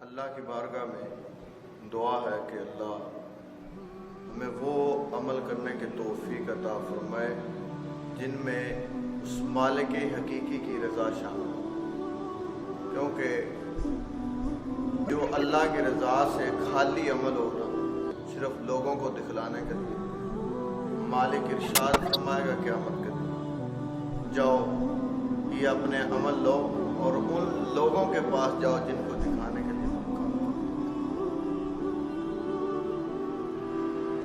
اللہ کی بارگاہ میں دعا ہے کہ اللہ ہمیں وہ عمل کرنے کی توفیق عطا فرمائے جن میں اس مالک حقیقی کی رضا شامل ہو، کیونکہ جو اللہ کی رضا سے خالی عمل ہوگا صرف لوگوں کو دکھلانے کے لیے، مالک ارشاد فرمائے گا قیامت کے دن، جاؤ یہ اپنے عمل لو اور ان لوگوں کے پاس جاؤ جن کو دکھانے کے لیے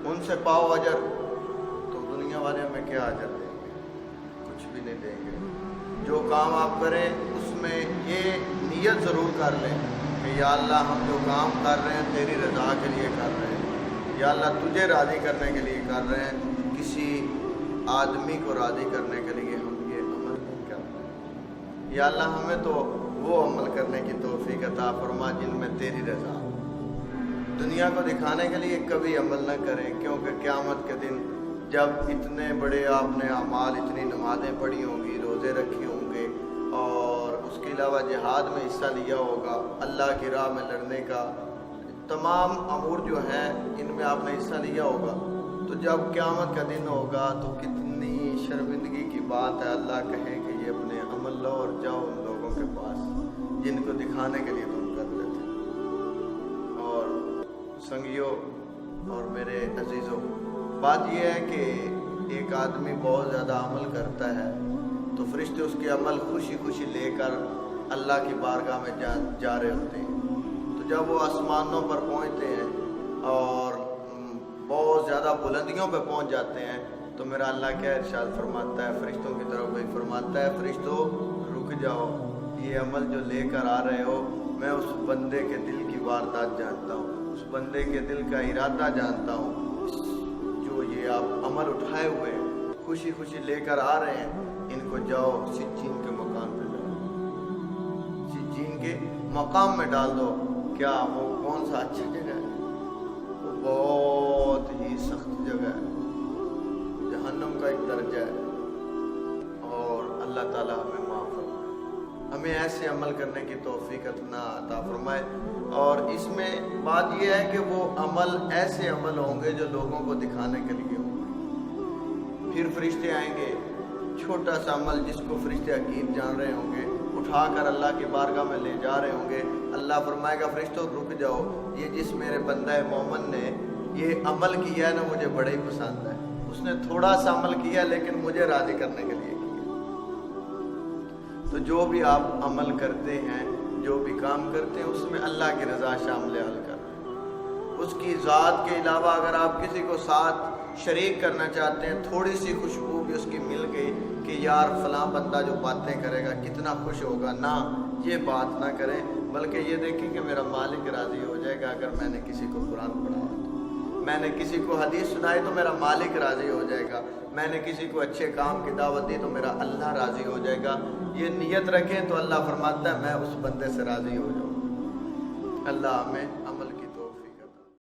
ان سے پاؤ اجر۔ تو دنیا والے ہمیں کیا اجر دیں گے؟ کچھ بھی نہیں دیں گے۔ جو کام آپ کریں اس میں یہ نیت ضرور کر لیں کہ یا اللہ ہم جو کام کر رہے ہیں تیری رضا کے لیے کر رہے ہیں، یا اللہ تجھے راضی کرنے کے لیے کر رہے ہیں، کسی آدمی کو راضی کرنے کے لیے ہم یہ عمل نہیں کر رہے۔ یا اللہ ہمیں تو وہ عمل کرنے کی توفیق عطا فرما جن میں تیری رضا۔ دنیا کو دکھانے کے لیے کبھی عمل نہ کریں، کیونکہ قیامت کے دن جب اتنے بڑے آپ نے اعمال، اتنی نمازیں پڑھی ہوں گی، روزے رکھے ہوں گے اور اس کے علاوہ جہاد میں حصہ لیا ہوگا، اللہ کی راہ میں لڑنے کا تمام امور جو ہیں ان میں آپ نے حصہ لیا ہوگا، تو جب قیامت کا دن ہوگا تو کتنی شرمندگی کی بات ہے۔ اللہ کہے کہ یہ اپنے عمل لو اور جاؤ ان لوگوں کے پاس جن کو دکھانے کے لیے تم کر رہے تھے۔ اور سنگیوں اور میرے عزیزوں، بات یہ ہے کہ ایک آدمی بہت زیادہ عمل کرتا ہے تو فرشتے اس کے عمل خوشی خوشی لے کر اللہ کی بارگاہ میں جا رہے ہوتے ہیں۔ تو جب وہ آسمانوں پر پہنچتے ہیں اور بہت زیادہ بلندیوں پہ پہنچ جاتے ہیں تو میرا اللہ کیا ارشاد فرماتا ہے، فرشتوں کی طرف وہی فرماتا ہے، فرشتوں رک جاؤ، یہ عمل جو لے کر آ رہے ہو میں اس بندے کے دل کی واردات جانتا ہوں، اس بندے کے دل کا ارادہ جانتا ہوں۔ جو یہ آپ عمل اٹھائے ہوئے خوشی خوشی لے کر آ رہے ہیں، ان کو جاؤ سجین کے مقام پہ ڈالو، سجین کے مقام میں ڈال دو۔ کیا وہ کون سا اچھی جگہ ہے؟ وہ بہت ہی سخت جگہ ہے، جہنم کا ایک درجہ ہے۔ اور اللہ تعالیٰ ہمیں معاف فرمائے، ہمیں ایسے عمل کرنے کی توفیق عطا فرمائے۔ اور اس میں بات یہ ہے کہ وہ عمل ایسے عمل ہوں گے جو لوگوں کو دکھانے کے لیے ہوں گے۔ پھر فرشتے آئیں گے، چھوٹا سا عمل جس کو فرشتے عقیب جان رہے ہوں گے اٹھا کر اللہ کی بارگاہ میں لے جا رہے ہوں گے۔ اللہ فرمائے گا فرشتوں رک جاؤ، یہ جس میرے بندہ مومن نے یہ عمل کیا ہے نا مجھے بڑے ہی پسند ہے، اس نے تھوڑا سا عمل کیا لیکن مجھے راضی کرنے کے لیے کیا۔ تو جو بھی آپ عمل کرتے ہیں، جو بھی کام کرتے ہیں، اس میں اللہ کی رضا شامل حل کر اس کی ذات کے علاوہ اگر آپ کسی کو ساتھ شریک کرنا چاہتے ہیں، تھوڑی سی خوشبو بھی اس کی مل گئی کہ یار فلاں بندہ جو باتیں کرے گا کتنا خوش ہوگا، نہ یہ بات نہ کریں، بلکہ یہ دیکھیں کہ میرا مالک راضی ہو جائے گا۔ اگر میں نے کسی کو قرآن پڑھایا تو میں نے کسی کو حدیث سنائی تو میرا مالک راضی ہو جائے گا، میں نے کسی کو اچھے کام کی دعوت دی تو میرا اللہ راضی ہو جائے گا۔ یہ نیت رکھیں تو اللہ فرماتا ہے میں اس بندے سے راضی ہو جاؤں۔ اللہ ہمیں